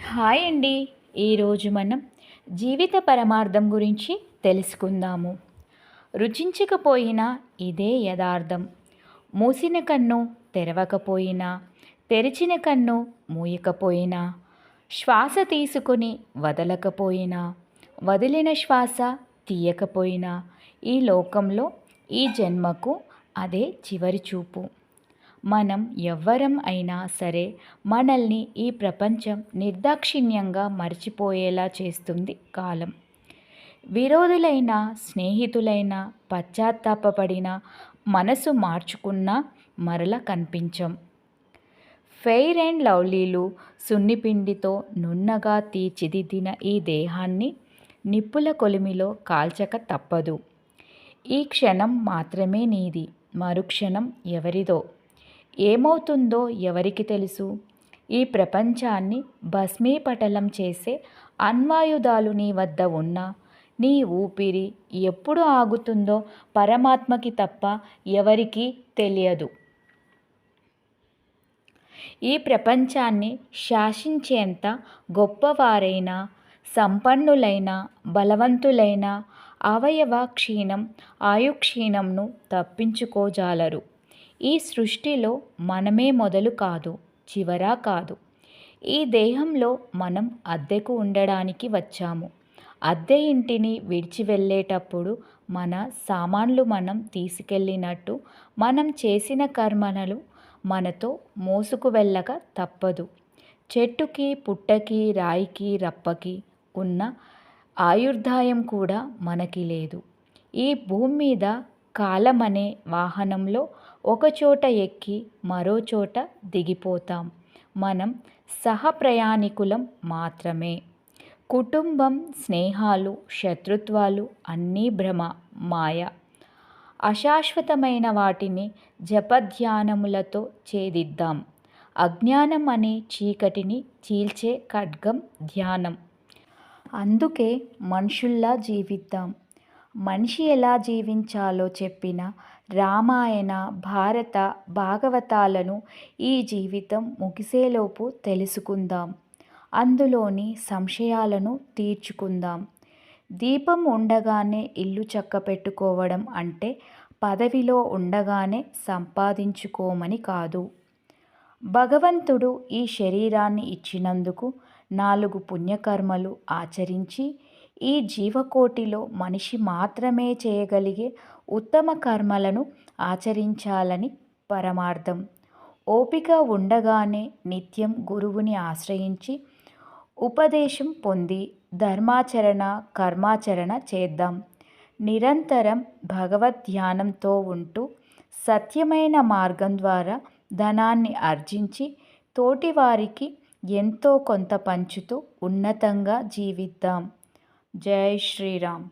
Hi అండి. ఈరోజు మనం జీవిత పరమార్థం గురించి తెలుసుకుందాము. రుచించకపోయినా ఇదే యథార్థం. మూసిన కన్ను తెరవకపోయినా, తెరిచిన కన్ను మూయకపోయినా, శ్వాస తీసుకొని వదలకపోయినా, వదిలిన శ్వాస తీయకపోయినా, ఈ లోకంలో ఈ జన్మకు అదే చివరి చూపు. మనం ఎవ్వరం అయినా సరే మనల్ని ఈ ప్రపంచం నిర్దాక్షిణ్యంగా మర్చిపోయేలా చేస్తుంది కాలం. విరోధులైన స్నేహితులైన పశ్చాత్తాపపడిన మనసు మార్చుకున్నా మరల కనిపించం. ఫెయిర్ అండ్ లవ్లీలు సున్నిపిండితో నున్నగా తీర్చిదిద్దిన ఈ దేహాన్ని నిప్పుల కొలిమిలో కాల్చక తప్పదు. ఈ క్షణం మాత్రమే నీది, మరుక్షణం ఎవరిదో. ఏమవుతుందో ఎవరికి తెలుసు? ఈ ప్రపంచాన్ని భస్మీపటలం చేసే అణ్వాయుధాలు నీ వద్ద ఉన్నా, నీ ఊపిరి ఎప్పుడు ఆగుతుందో పరమాత్మకి తప్ప ఎవరికీ తెలియదు. ఈ ప్రపంచాన్ని శాసించేంత గొప్పవారైనా, సంపన్నులైన, బలవంతులైన అవయవ క్షీణం, ఆయుక్షీణంను తప్పించుకోజాలరు. ఈ సృష్టిలో మనమే మొదలు కాదు, చివరా కాదు. ఈ దేహంలో మనం అద్దెకు ఉండడానికి వచ్చాము. అద్దె ఇంటిని విడిచి వెళ్ళేటప్పుడు మన సామాన్లు మనం తీసుకెళ్ళినట్టు మనం చేసిన కర్మలు మనతో మోసుకు వెళ్ళక తప్పదు. చెట్టుకి, పుట్టకి, రాయికి, రప్పకి ఉన్న ఆయుర్దాయం కూడా మనకి లేదు. ఈ భూమి మీద కాలమనే వాహనంలో ఒకచోట ఎక్కి మరో చోట దిగిపోతాం. మనం సహప్రయాణికులం మాత్రమే. కుటుంబం, స్నేహాలు, శత్రుత్వాలు అన్నీ భ్రమ, మాయ. అశాశ్వతమైన వాటిని జపధ్యానములతో ఛేదిద్దాం. అజ్ఞానం అనే చీకటిని చీల్చే ఖడ్గం ధ్యానం. అందుకే మనుషుల్లా జీవిద్దాం. మనిషి ఎలా జీవించాలో చెప్పిన రామాయణ, భారత, భాగవతాలను ఈ జీవితం ముగిసేలోపు తెలుసుకుందాం. అందులోని సంశయాలను తీర్చుకుందాం. దీపం ఉండగానే ఇల్లు చక్కపెట్టుకోవడం అంటే పదవిలో ఉండగానే సంపాదించుకోమని కాదు. భగవంతుడు ఈ శరీరాన్ని ఇచ్చినందుకు 4 పుణ్యకర్మలు ఆచరించి ఈ జీవకోటిలో మనిషి మాత్రమే చేయగలిగే ఉత్తమ కర్మలను ఆచరించాలని పరమార్థం. ఓపిక ఉండగానే నిత్యం గురువుని ఆశ్రయించి ఉపదేశం పొంది ధర్మాచరణ, కర్మాచరణ చేద్దాం. నిరంతరం భగవద్ధ్యానంతో ఉంటూ సత్యమైన మార్గం ద్వారా ధనాన్ని ఆర్జించి తోటివారికి ఎంతో కొంత పంచుతూ ఉన్నతంగా జీవిద్దాం. జై శ్రీరామ్.